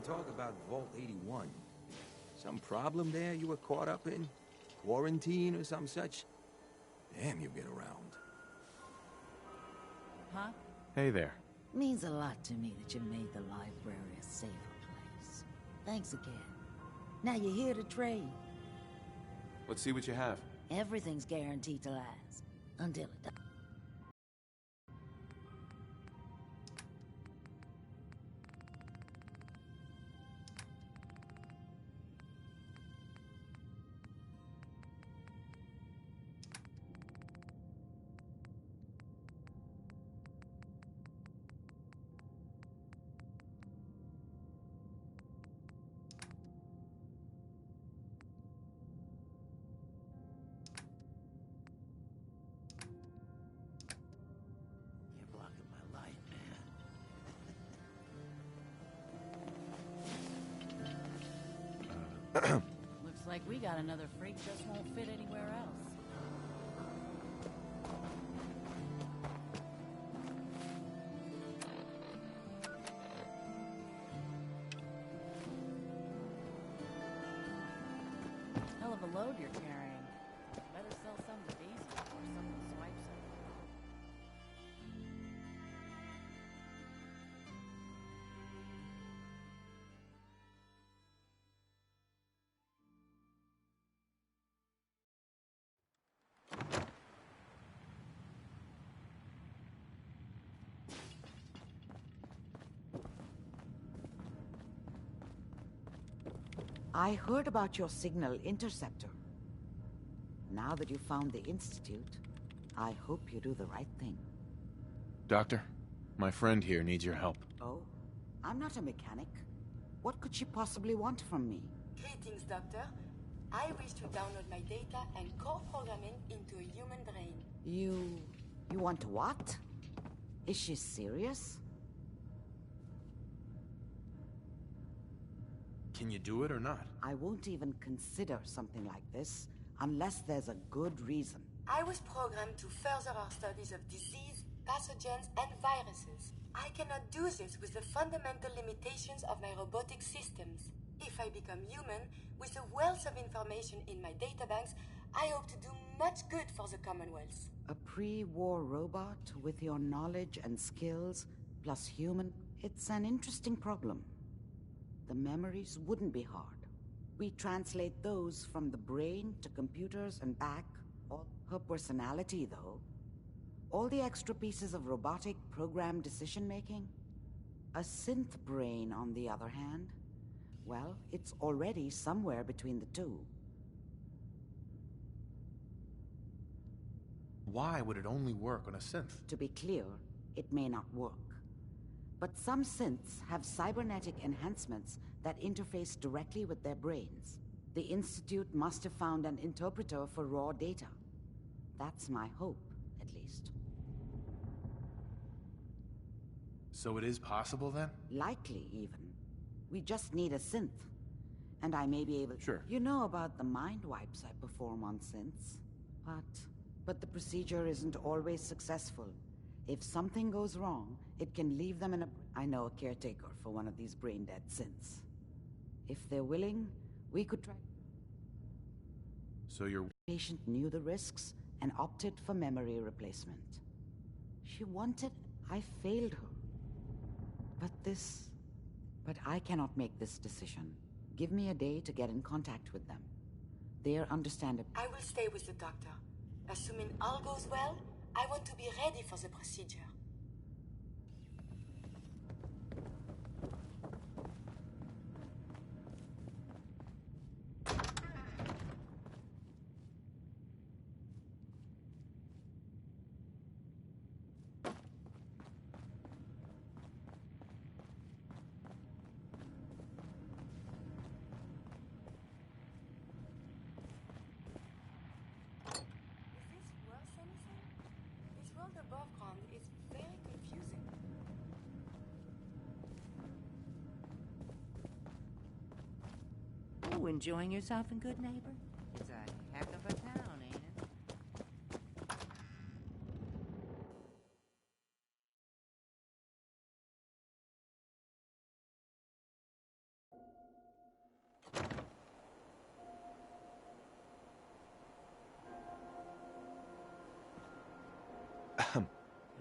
talk about Vault 81. Some problem there you were caught up in? Quarantine or some such? Damn, you get around. Huh? Hey there. Means a lot to me that you made the library a safer place. Thanks again. Now you're here to trade. Let's see what you have. Everything's guaranteed to last. Until it does. You're blocking my light, man. Looks like we got another freak just won't fit anywhere else. Hell of a load you're carrying. Better sell some to Daisy before someone swipes it. I heard about your signal interceptor. Now that you found the Institute, I hope you do the right thing. Doctor, my friend here needs your help. Oh? I'm not a mechanic. What could she possibly want from me? Greetings, Doctor. I wish to download my data and core programming into a human brain. You want what? Is she serious? Can you do it or not? I won't even consider something like this unless there's a good reason. I was programmed to further our studies of disease, pathogens, and viruses. I cannot do this with the fundamental limitations of my robotic systems. If I become human, with the wealth of information in my databanks, I hope to do much good for the Commonwealth. A pre-war robot with your knowledge and skills, plus human, it's an interesting problem. The memories wouldn't be hard. We translate those from the brain to computers and back. Her personality, though. All the extra pieces of robotic programmed decision-making. A synth brain, on the other hand, well, it's already somewhere between the two. Why would it only work on a synth? To be clear, it may not work. But some synths have cybernetic enhancements that interface directly with their brains. The Institute must have found an interpreter for raw data. That's my hope, at least. So it is possible then? Likely, even. We just need a synth. And I may be able... Sure. You know about the mind wipes I perform on synths. But the procedure isn't always successful. If something goes wrong, it can leave them in a... I know a caretaker for one of these brain-dead synths. If they're willing, we could try... So your The patient knew the risks and opted for memory replacement. She wanted... I failed her. But I cannot make this decision. Give me a day to get in contact with them. They're understandable. I will stay with the doctor. Assuming all goes well, I want to be ready for the procedure. Above ground is very confusing. Oh, enjoying yourself in Good Neighbor? It's a heck of a town.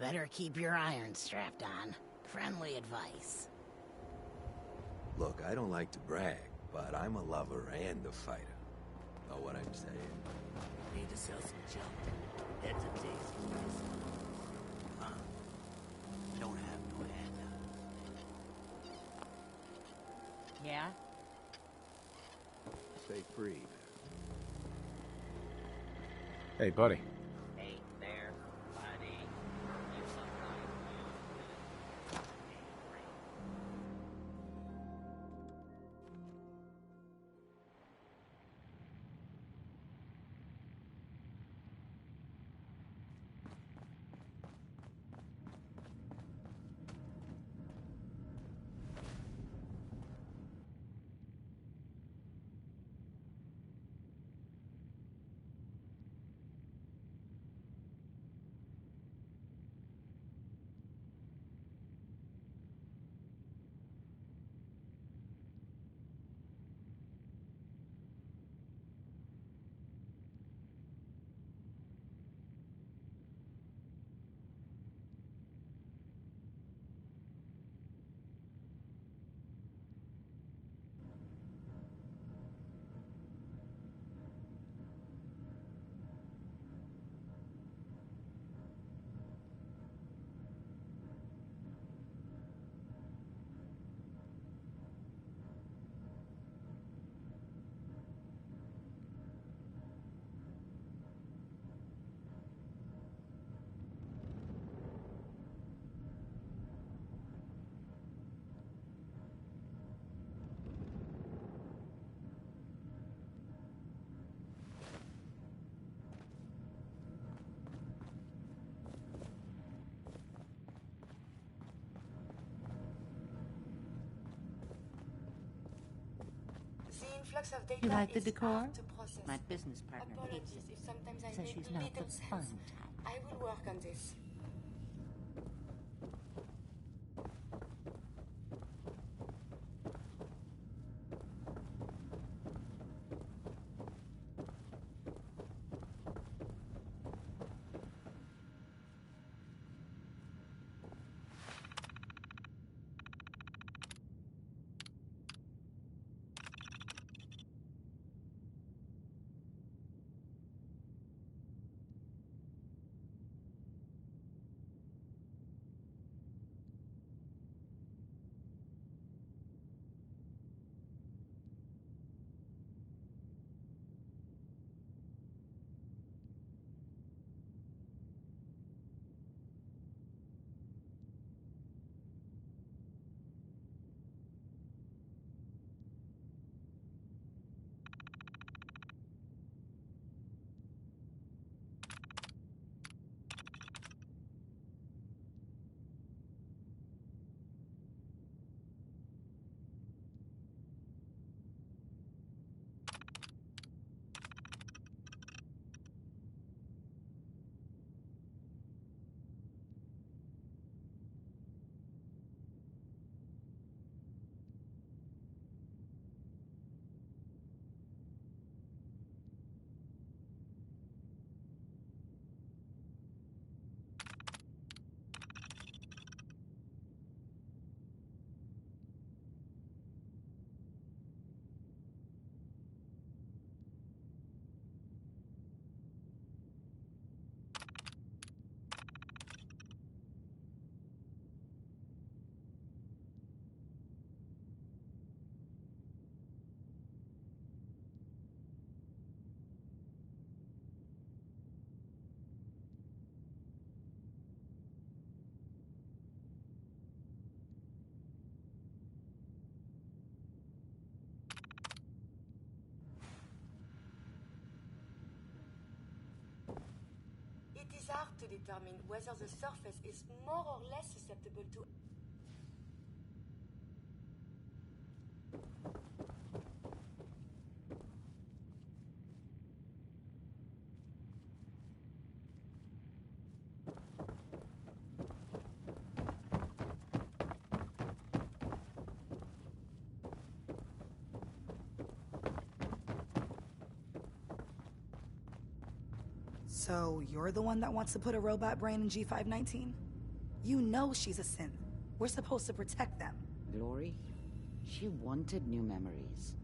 Better keep your iron strapped on. Friendly advice. Look, I don't like to brag, but I'm a lover and a fighter. Know what I'm saying? Need to sell some junk. That's a taste for this. Huh? Don't have no handout. Yeah? Stay free. Hey, buddy. Hey there, buddy. You sometimes The influx of data You like the is decor? hard to process. My business partner hates Apologies it. if sometimes I Says make she's not little the sense. fun type. I will work on this. It is hard to determine whether the surface is more or less susceptible to So you're the one that wants to put a robot brain in G519? You know she's a synth. We're supposed to protect them. Glory, she wanted new memories.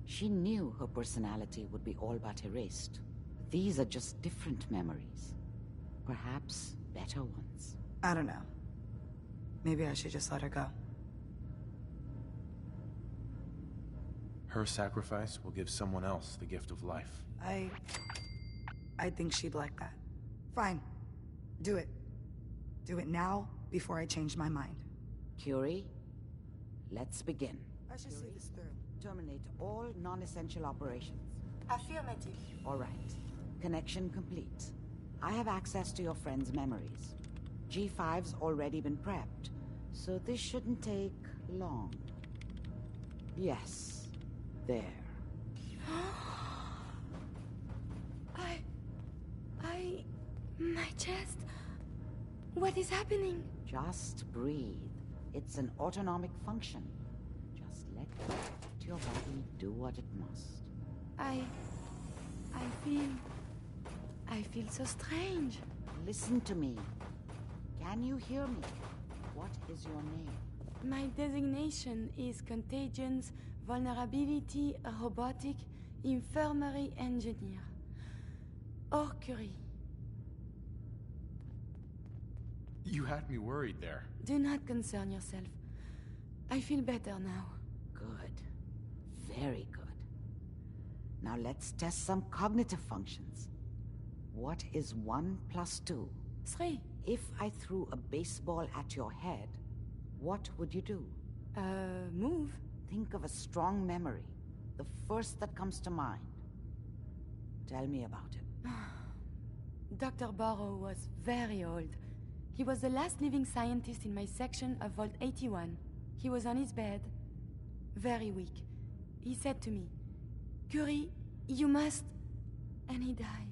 She knew her personality would be all but erased. These are just different memories. Perhaps better ones. I don't know. Maybe I should just let her go. Her sacrifice will give someone else the gift of life. I think she'd like that. Fine. Do it. Do it now, before I change my mind. Curie, let's begin. I should see this through. Terminate all non-essential operations. Affirmative. All right. Connection complete. I have access to your friend's memories. G5's already been prepped, so this shouldn't take long. Yes. There. My chest. What is happening? Just breathe. It's an autonomic function. Just let your body do what it must. I feel so strange. Listen to me. Can you hear me? What is your name? My designation is Contagions, Vulnerability, Robotic, Infirmary Engineer. Or Curie. You had me worried there. Do not concern yourself. I feel better now. Good. Very good. Now let's test some cognitive functions. What is 1 plus 2? 3. If I threw a baseball at your head, what would you do? Move. Think of a strong memory. The first that comes to mind. Tell me about it. Dr. Barrow was very old. He was the last living scientist in my section of Vault 81. He was on his bed, very weak. He said to me, "Curie, you must..." And he died.